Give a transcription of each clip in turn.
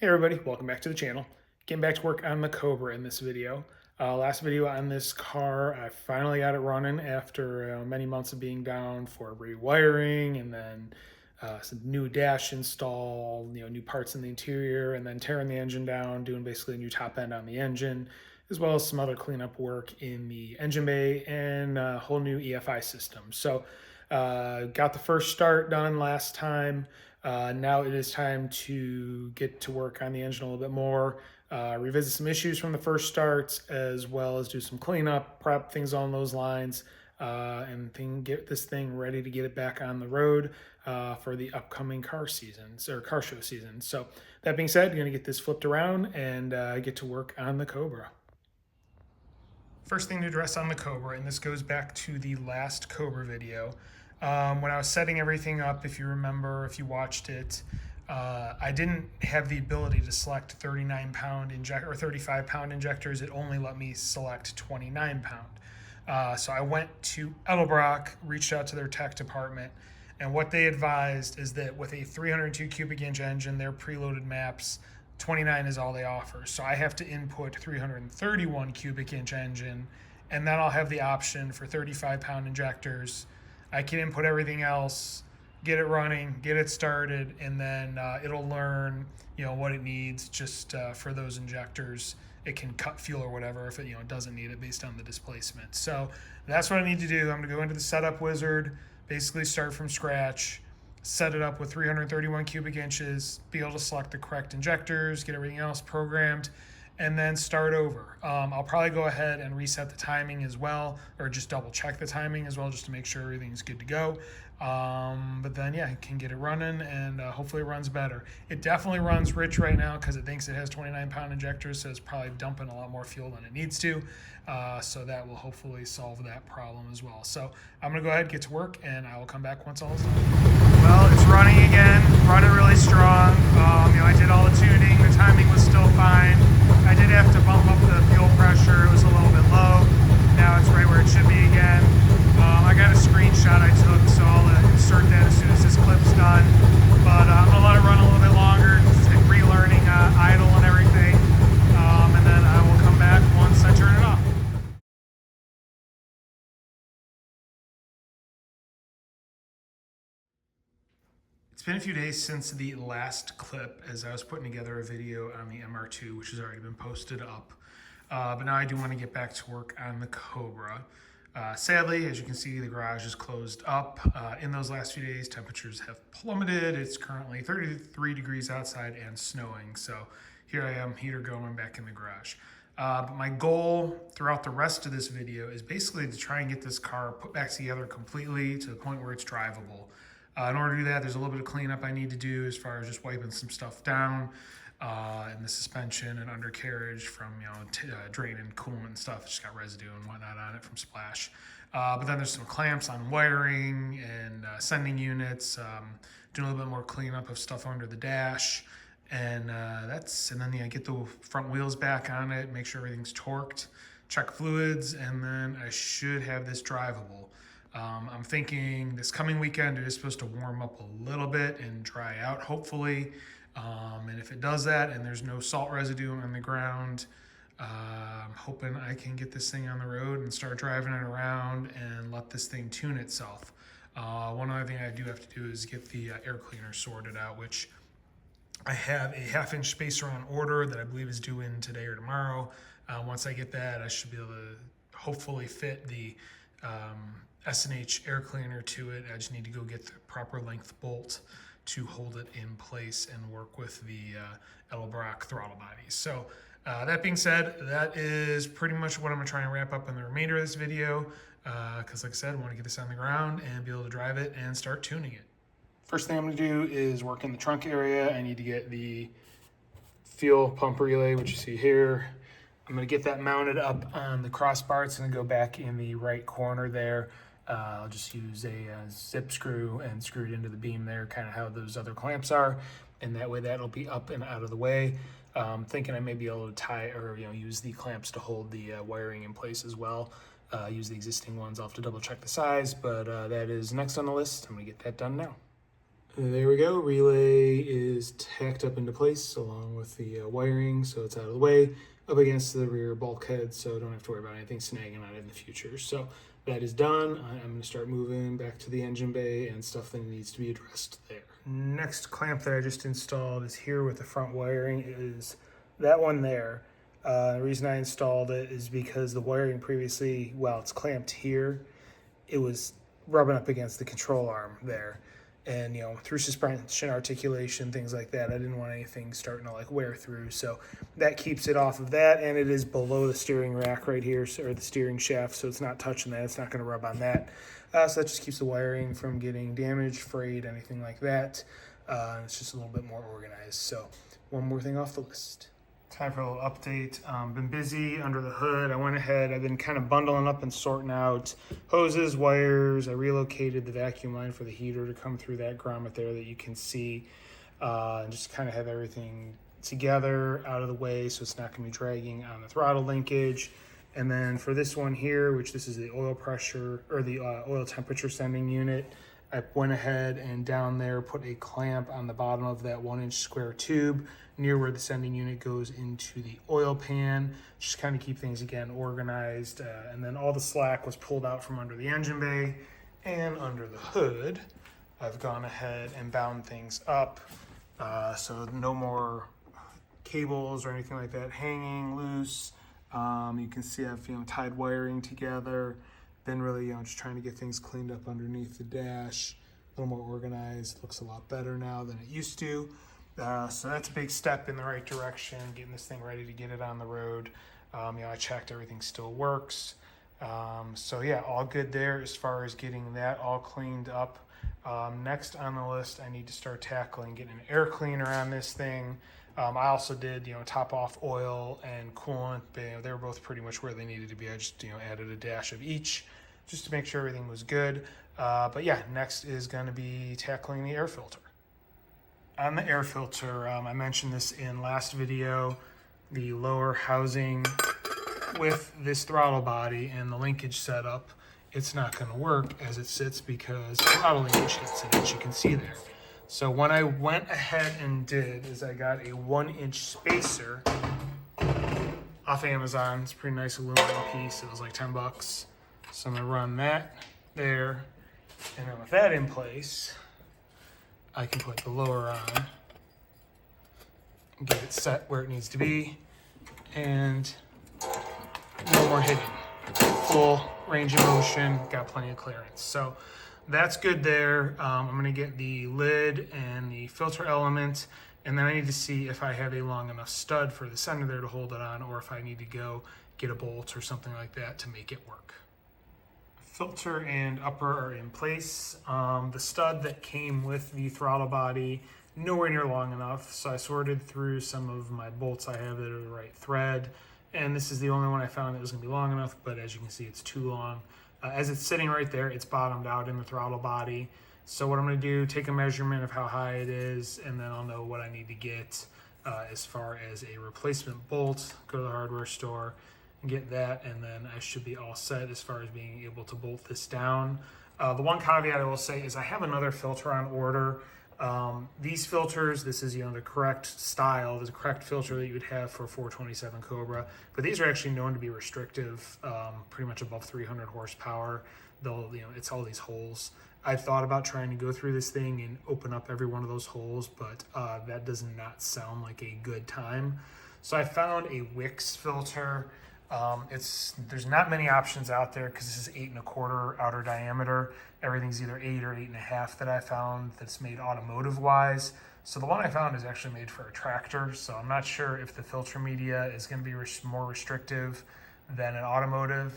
Hey everybody, welcome back to the channel. Getting back to work on the Cobra in this video. Last video on this car, I finally got it running after many months of being down for rewiring and then some new dash install, new parts in the interior, and then tearing the engine down, doing basically a new top end on the engine, as well as some other cleanup work in the engine bay and a whole new EFI system. So got the first start done last time. Now it is time to get to work on the engine a little bit more, revisit some issues from the first starts, as well as do some cleanup, prep, things along those lines, and get this thing ready to get it back on the road for the upcoming car seasons or car show season. So that being said, I'm going to get this flipped around and get to work on the Cobra. First thing to address on the Cobra, and this goes back to the last Cobra video. When I was setting everything up, if you remember, if you watched it, I didn't have the ability to select 39-pound injector or 35-pound injectors. It only let me select 29-pound. So I went to Edelbrock, reached out to their tech department, and what they advised is that with a 302 cubic inch engine, their preloaded maps, 29 is all they offer. So I have to input 331 cubic inch engine, and then I'll have the option for 35-pound injectors. I can input everything else, get it running, get it started, and then it'll learn, what it needs just for those injectors. It can cut fuel or whatever if it, doesn't need it based on the displacement. So that's what I need to do. I'm going to go into the setup wizard, basically start from scratch, set it up with 331 cubic inches, be able to select the correct injectors, get everything else programmed, and then start over. I'll probably go ahead and reset the timing as well, or just double check the timing as well, just to make sure everything's good to go. But then, yeah, I can get it running, and hopefully it runs better. It definitely runs rich right now because it thinks it has 29-pound injectors, so it's probably dumping a lot more fuel than it needs to. So that will hopefully solve that problem as well. So I'm going to go ahead, get to work, and I will come back once all is done. Well, it's running again, running really strong. I did all the tuning. The timing was still fine. I did have to bump up the fuel pressure. It was a little bit low. Now it's right where it should be again. I got a screenshot I took, so I'll insert that as soon as this clip's done. But I'm going to let it run a little bit longer, relearning idle and everything. And then I will come back once I turn it off. It's been a few days since the last clip as I was putting together a video on the MR2, which has already been posted up. But now I do want to get back to work on the Cobra. Sadly, as you can see, the garage is closed up. In those last few days, temperatures have plummeted. It's currently 33 degrees outside and snowing. So here I am, heater going, back in the garage. But my goal throughout the rest of this video is basically to try and get this car put back together completely to the point where it's drivable. In order to do that, there's a little bit of cleanup I need to do as far as just wiping some stuff down and the suspension and undercarriage from drain and coolant and stuff. It's just got residue and whatnot on it from splash. But then there's some clamps on wiring and sending units. Doing a little bit more cleanup of stuff under the dash, and then get the front wheels back on it, make sure everything's torqued, check fluids, and then I should have this drivable. I'm thinking this coming weekend it is supposed to warm up a little bit and dry out, hopefully. And if it does that and there's no salt residue on the ground, I'm hoping I can get this thing on the road and start driving it around and let this thing tune itself. One other thing I do have to do is get the air cleaner sorted out, which I have a 1/2-inch spacer on order that I believe is due in today or tomorrow. Once I get that, I should be able to hopefully fit the S&H air cleaner to it. I just need to go get the proper length bolt to hold it in place and work with the Edelbrock throttle bodies. So that being said, that is pretty much what I'm gonna try and wrap up in the remainder of this video because like I said, I wanna get this on the ground and be able to drive it and start tuning it. First thing I'm gonna do is work in the trunk area. I need to get the fuel pump relay, which you see here. I'm gonna get that mounted up on the crossbar. It's gonna go back in the right corner there. I'll just use a zip screw and screw it into the beam there, kind of how those other clamps are, and that way that'll be up and out of the way. Thinking I may be able to tie or use the clamps to hold the wiring in place as well. Use the existing ones. I'll have to double check the size, but that is next on the list. I'm gonna get that done now. And there we go. Relay is tacked up into place along with the wiring, so it's out of the way, up against the rear bulkhead, so don't have to worry about anything snagging on it in the future. So that is done. I'm going to start moving back to the engine bay and stuff that needs to be addressed there. Next clamp that I just installed is here with the front wiring, is that one there. The reason I installed it is because the wiring previously, while it's clamped here, it was rubbing up against the control arm there. And, you know, through suspension articulation, things like that, I didn't want anything starting to like wear through. So that keeps it off of that. And it is below the steering rack right here, or the steering shaft. So it's not touching that. It's not going to rub on that. So that just keeps the wiring from getting damaged, frayed, anything like that. It's just a little bit more organized. So one more thing off the list. Time for a little update. Been busy under the hood. I went ahead, I've been kind of bundling up and sorting out hoses, wires. I relocated the vacuum line for the heater to come through that grommet there that you can see. And just kind of have everything together, out of the way, so it's not going to be dragging on the throttle linkage. And then for this one here, which this is the oil pressure, or the oil temperature sending unit, I went ahead and down there put a clamp on the bottom of that 1-inch square tube near where the sending unit goes into the oil pan, just kind of keep things again organized. And then all the slack was pulled out from under the engine bay and under the hood. I've gone ahead and bound things up, so no more cables or anything like that hanging loose. You can see I've tied wiring together. Been really just trying to get things cleaned up underneath the dash, a little more organized. Looks a lot better now than it used to. So that's a big step in the right direction, getting this thing ready to get it on the road. I checked, everything still works. So yeah, all good there as far as getting that all cleaned up. Next on the list, I need to start tackling getting an air cleaner on this thing. I also did, top off oil and coolant. They were both pretty much where they needed to be. I just, added a dash of each just to make sure everything was good. But yeah, next is going to be tackling the air filter. On the air filter, I mentioned this in last video, the lower housing with this throttle body and the linkage setup, it's not going to work as it sits because the throttle linkage hits it, as you can see there. So what I went ahead and did is I got a 1-inch spacer off Amazon. It's a pretty nice aluminum piece. It was like 10 bucks. So I'm gonna run that there. And then with that in place, I can put the lower on, get it set where it needs to be, and no more hitting. Full range of motion, got plenty of clearance. So that's good there. I'm gonna get the lid and the filter element, and then I need to see if I have a long enough stud for the center there to hold it on, or if I need to go get a bolt or something like that to make it work. Filter and upper are in place. The stud that came with the throttle body, nowhere near long enough, so I sorted through some of my bolts I have that are the right thread, and this is the only one I found that was gonna be long enough, but as you can see, it's too long. As it's sitting right there, it's bottomed out in the throttle body. So what I'm gonna do, take a measurement of how high it is, and then I'll know what I need to get as far as a replacement bolt. Go to the hardware store and get that, and then I should be all set as far as being able to bolt this down. The one caveat I will say is I have another filter on order. These filters, this is the correct style, the correct filter that you would have for 427 Cobra, but these are actually known to be restrictive, pretty much above 300 horsepower. They'll, it's all these holes. I've thought about trying to go through this thing and open up every one of those holes, but that does not sound like a good time. So I found a Wix filter. There's not many options out there because this is 8 1/4 outer diameter. Everything's either 8 or 8 1/2 that I found that's made automotive wise. So the one I found is actually made for a tractor. So I'm not sure if the filter media is going to be more restrictive than an automotive,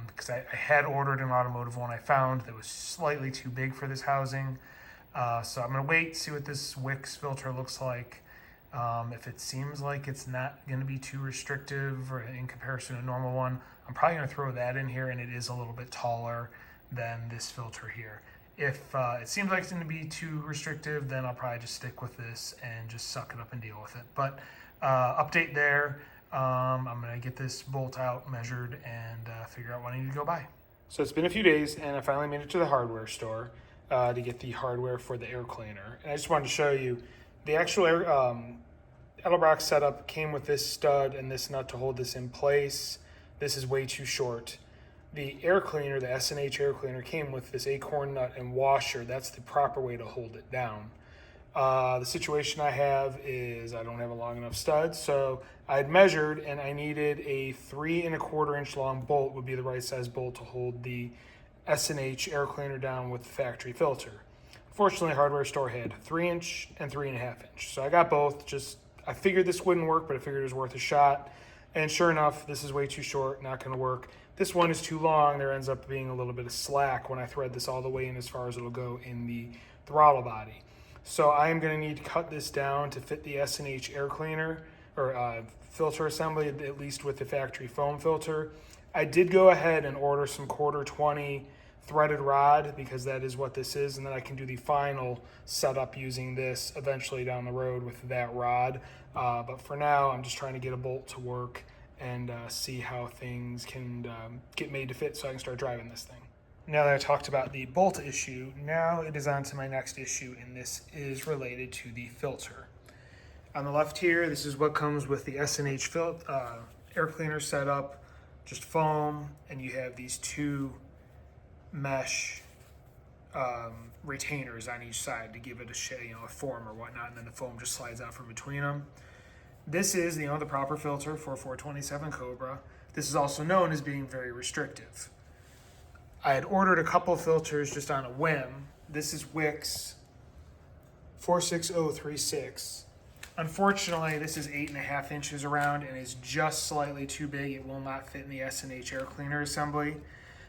because I had ordered an automotive one I found that was slightly too big for this housing. So I'm going to wait, see what this Wix filter looks like. If it seems like it's not going to be too restrictive or in comparison to a normal one, I'm probably going to throw that in here, and it is a little bit taller than this filter here. If it seems like it's going to be too restrictive, then I'll probably just stick with this and just suck it up and deal with it. But update there. I'm going to get this bolt out, measured, and figure out what I need to go buy. So it's been a few days, and I finally made it to the hardware store. to get the hardware for the air cleaner. And I just wanted to show you the actual Edelbrock setup came with this stud and this nut to hold this in place. This is way too short. The air cleaner, the S&H air cleaner, came with this acorn nut and washer. That's the proper way to hold it down. The situation I have is I don't have a long enough stud, so I had measured and I needed a 3 1/4 inch long bolt would be the right size bolt to hold the S&H air cleaner down with the factory filter. Unfortunately, hardware store had 3 inch and 3 1/2 inch. So I got both. I figured this wouldn't work, but I figured it was worth a shot. And sure enough, this is way too short, not going to work. This one is too long. There ends up being a little bit of slack when I thread this all the way in as far as it'll go in the throttle body. So I am going to need to cut this down to fit the S&H air cleaner or filter assembly, at least with the factory foam filter. I did go ahead and order some 1/4-20 threaded rod because that is what this is, and then I can do the final setup using this eventually down the road with that rod. But for now, I'm just trying to get a bolt to work and see how things can get made to fit so I can start driving this thing. Now that I talked about the bolt issue, now it is on to my next issue, and this is related to the filter. On the left here, this is what comes with the S&H air cleaner setup, just foam, and you have these 2 mesh retainers on each side to give it a form or whatnot, and then the foam just slides out from between them. This is the proper filter for 427 Cobra. This is also known as being very restrictive. I had ordered a couple filters just on a whim. This is Wix 46036. Unfortunately, this is 8 1/2 inches around and is just slightly too big. It will not fit in the S&H air cleaner assembly.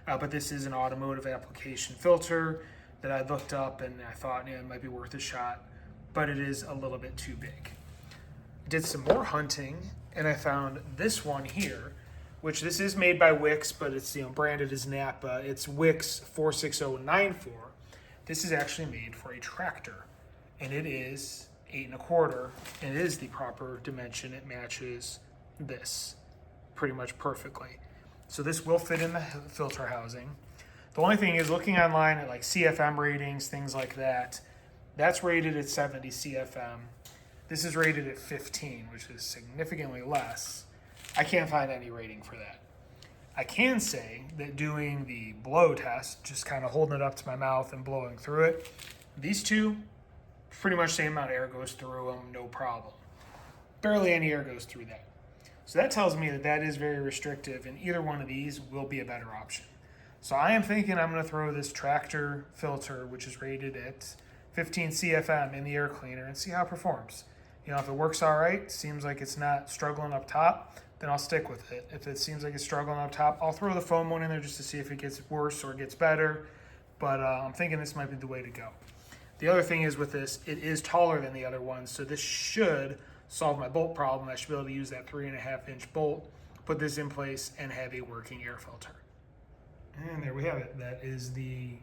But this is an automotive application filter that I looked up and I thought it might be worth a shot, but it is a little bit too big. Did some more hunting and I found this one here, which this is made by Wix, but it's branded as Napa. It's Wix 46094. This is actually made for a tractor, and it is 8 1/4, and it is the proper dimension. It matches this pretty much perfectly. So this will fit in the filter housing. The only thing is, looking online at like CFM ratings, things like that, that's rated at 70 CFM. This is rated at 15, which is significantly less. I can't find any rating for that. I can say that doing the blow test, just kind of holding it up to my mouth and blowing through it, these two, pretty much same amount of air goes through them, no problem. Barely any air goes through that. So that tells me that that is very restrictive, and either one of these will be a better option. So I am thinking I'm going to throw this tractor filter, which is rated at 15 CFM, in the air cleaner and see how it performs. If it works all right, seems like it's not struggling up top, then I'll stick with it. If it seems like it's struggling up top, I'll throw the foam one in there just to see if it gets worse or gets better. But I'm thinking this might be the way to go. The other thing is with this, it is taller than the other ones, so this should solve my bolt problem. I should be able to use that 3 1/2 inch bolt, put this in place, and have a working air filter. And there we have it. That is the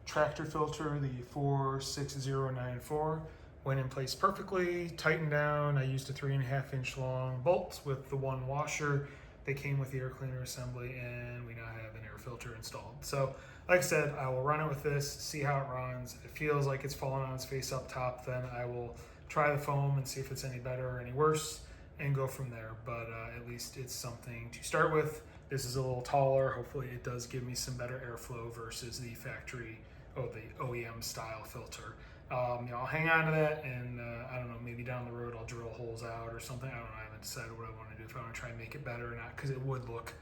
tractor filter, the 46094. Went in place perfectly, tightened down. I used a 3 1/2 inch long bolt with the 1 washer that came with the air cleaner assembly, and we now have an air filter installed. So like I said, I will run it with this, see how it runs. If it feels like it's falling on its face up top, then I will try the foam and see if it's any better or any worse and go from there. But at least it's something to start with. This is a little taller. Hopefully it does give me some better airflow versus the factory, the OEM style filter. I'll hang on to that, and I don't know, maybe down the road I'll drill holes out or something. I don't know, I haven't decided what I want to do, if I want to try and make it better or not, because it would look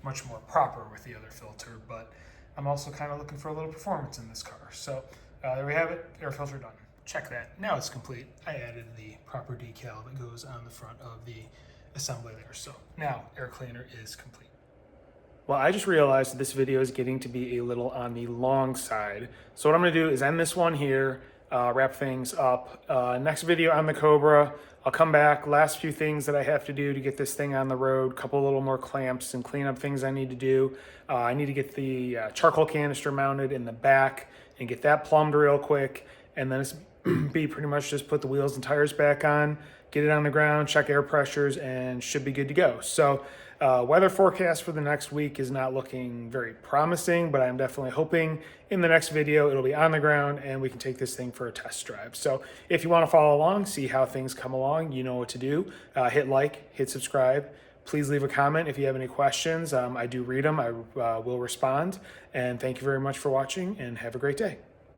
much more proper with the other filter. But I'm also kind of looking for a little performance in this car. So there we have it, air filter done. Check that. Now it's complete. I added the proper decal that goes on the front of the assembly there. So now air cleaner is complete. Well, I just realized that this video is getting to be a little on the long side. So what I'm going to do is end this one here, wrap things up. Next video on the Cobra, I'll come back, last few things that I have to do to get this thing on the road, couple little more clamps and clean up things I need to do. I need to get the charcoal canister mounted in the back and get that plumbed real quick. And then it's be pretty much just put the wheels and tires back on, get it on the ground, check air pressures, and should be good to go. So weather forecast for the next week is not looking very promising, but I'm definitely hoping in the next video it'll be on the ground and we can take this thing for a test drive. So if you want to follow along, see how things come along, you know what to do. Hit like, hit subscribe. Please leave a comment if you have any questions. I do read them. I will respond. And thank you very much for watching and have a great day.